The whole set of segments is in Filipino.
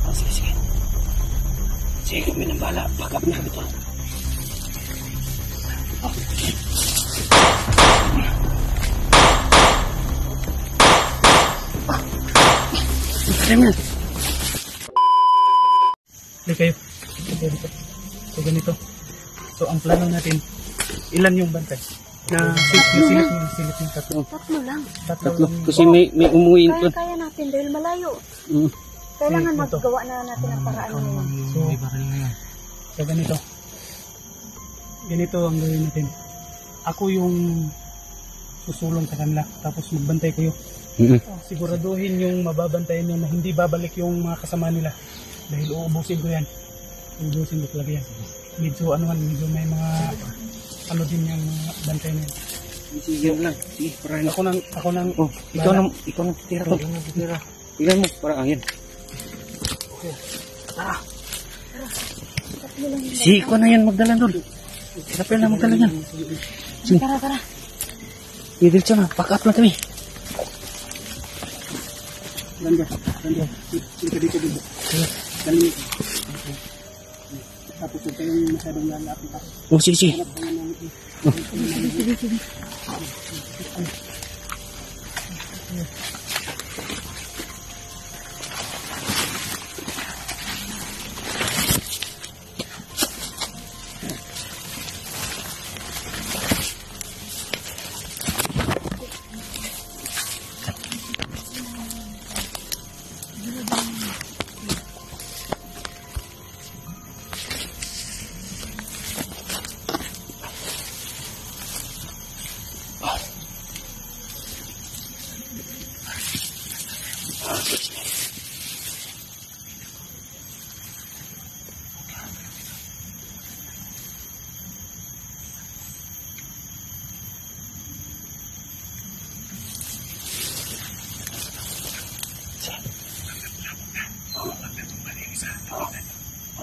Oh, sige, sige. Sige, kami nang bala. Back up na kami to. Oh. Criminal. Hindi kayo. So ganito. So ang plano natin, ilan yung bantay? Na silip yung tatlo. Tatlo lang. Tatlo. Kasi may umuwi ito. Kaya natin dahil malayo. Kailangan maggawa na natin ang paraan ngayon. So, so ganito. Ganito ang gawin natin. Ako yung susulong sa kanila. Tapos magbantay kayo. Siguraduhin yung mababantayan nyo na hindi babalik yung mga kasama nila. Dahil uubusin ko yan. Uubusin ko talaga yan. Medyo medyo may mga din yung bantay na yan. Sige lang. Sige, para ako nang oh, ikaw nang titira to. Ilan mo para ayan. Okay. Tara. Si ko na yan magdala doon. Kapil na magdala yan. Sige. Tara. Diretso na, pack up lang kami. Ganda. Dito. Dali. Tapos ito yung masyadong lalapit ako. Oh, sige. Sige.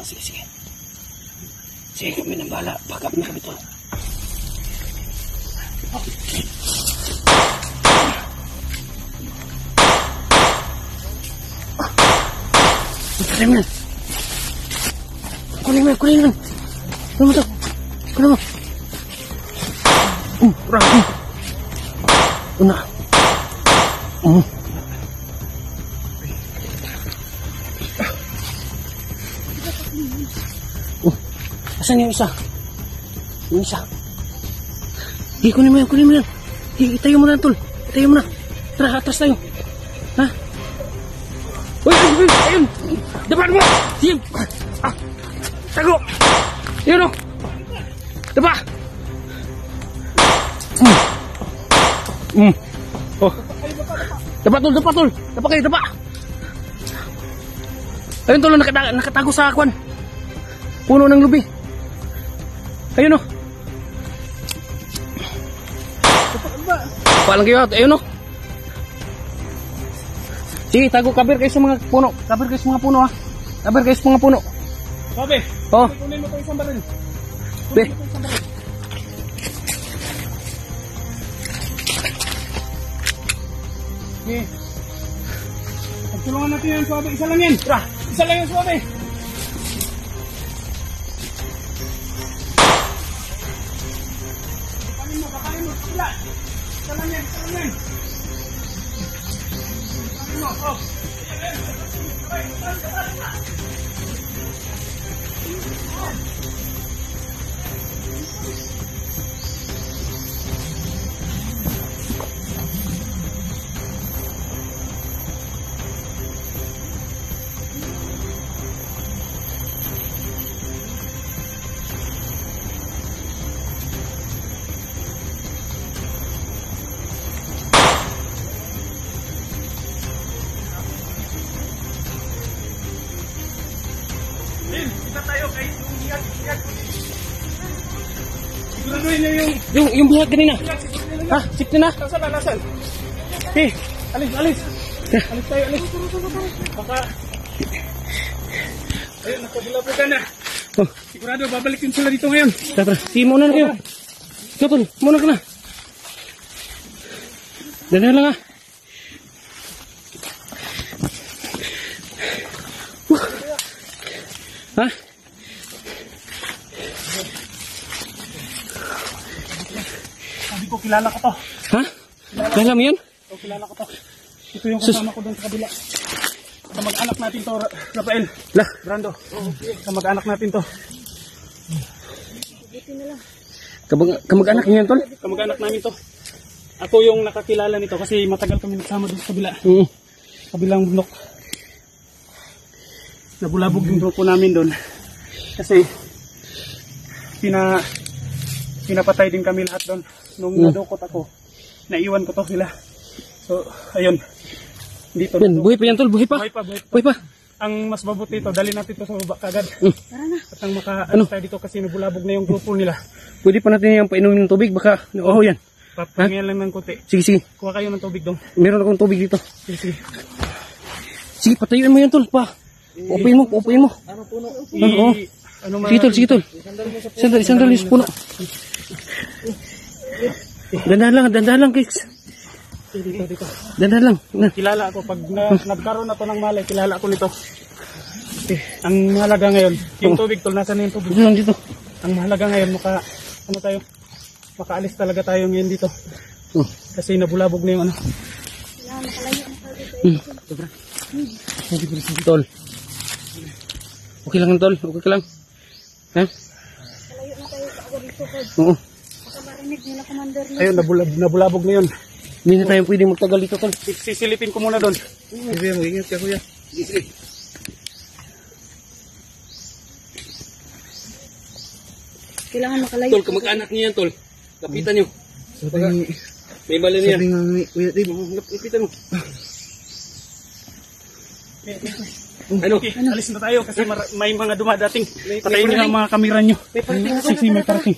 Sige. Sige, kami nang bala. Back up na kami to. Criminal. Kunin mo. Kunin mo. Kurang. Una. Asan yung isa? Yung isa. Di, kunin mo yan. Di, itayo mo na, tol. Itayo mo na. Tara, atras tayo. Ha? Uy, ayun. Depan mo. Diam. Tago. Yun o. Dapa. Oh. Dapa, tol. Dapa kayo. Ayun, tol. Nakatago sa akwan. Puno ng lubi. Ayun o. Palang kayo. Ayun o. Sige, tago. Kabir kayo sa mga puno. Ha. Kabir kayo sa mga puno. Sabi. Oh. Kunin mo ko isang baril. Okay. Pagtulungan natin yung suwabe. Isa lang yan. Isa lang yung suwabe. Kapain mo. Sila. Isa lang yan. Kapain mo. Oh. Kita tayo kay bihag. Siguraduhin niyo yung bihag kanina. Ha? Sip na? Nasaan? Okay, alis. Alis tayo. Baka ayun, nakabulabugan na. Oh. Sigurado babalik din sila dito ngayon. Tara. Sige, muna na kayo. Tol, muna ka na. Dali lang ha. Ha? Sabi ko, kilala ko to. Ha? Kilala mo yan? O, kilala ko to. Ito yung kasama ko doon sa kabila. Kamag-anak natin to, Rafael. Lah. Brando. Kamag-anak natin to. Kamag-anak niyo yan, tol? Kamag-anak namin to. Ako yung nakakilala nito kasi matagal kami nagsama doon sa kabila. Kabilang blok. Nabulabog yung grupo namin doon. Kasi pinapatay din kami lahat doon. Nung nadukot ako, naiwan ko to sila. So, ayun. Dito. Yan, buhay pa yan, tol. Buhay pa. Buhay pa, buhay pa. Buhay pa. Ang mas mabuti ito, dali natin ito sa baba kagad. Tara na. At ang maka-ano tayo dito kasi nabulabog na yung grupo nila. Pwede pa natin yung painumin ng tubig. Baka nauahaw yan. Papangyan lang ng konti. Sige, sige. Kuha kayo ng tubig doon. Meron akong tubig dito. Sige, sige. Sige, patayuin mo yan, tol. Pa. Pupuin mo, pupuin mo. Oo. Ano man? Sige, tol, sige, tol. Sandali sa puno. Dandahan lang, Kicks. Dito. Dandahan lang. Kilala ako. Pag nagkaroon na to ng malay, kilala ako nito. Ang mahalaga ngayon, yung tubig, tol, nasa na yung tubig? Dito lang dito. Ang mahalaga ngayon, makaalis talaga tayo ngayon dito. Kasi nabulabog na yung ano. Tol. Okay lang, tol. Okay lang. Ha? Malayo na tayo sa agad dito, Fred. Oo. Baka marinig nila, Commander. Ayun, nabulabog na yun. Hindi na tayo pwede magtagal dito, tol. Sisilipin ko muna doon. Sige, mag-ingat ka, kuya. Sige. Kailangan makalayo. Tol, kamag-anak niya yan, tol. Kapitan niyo. May bala niya. Sabi nga, kuya, kapitan mo. Ano? Okay, alis na tayo kasi may mga dumadating. Patayin niyo ang mga kamera niyo. Sige, may parating.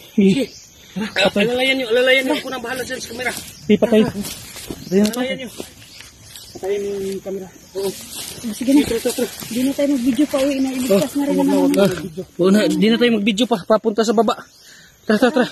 Alalayan niyo. Ako na bahala dyan sa kamera. Patay. Alalayan niyo. Patayin yung kamera. Oo. Sige na. Hindi na tayo mag-video pa. Uwi na. Iligtas na rin naman. Di na tayo mag-video pa. Papunta sa baba. Tara.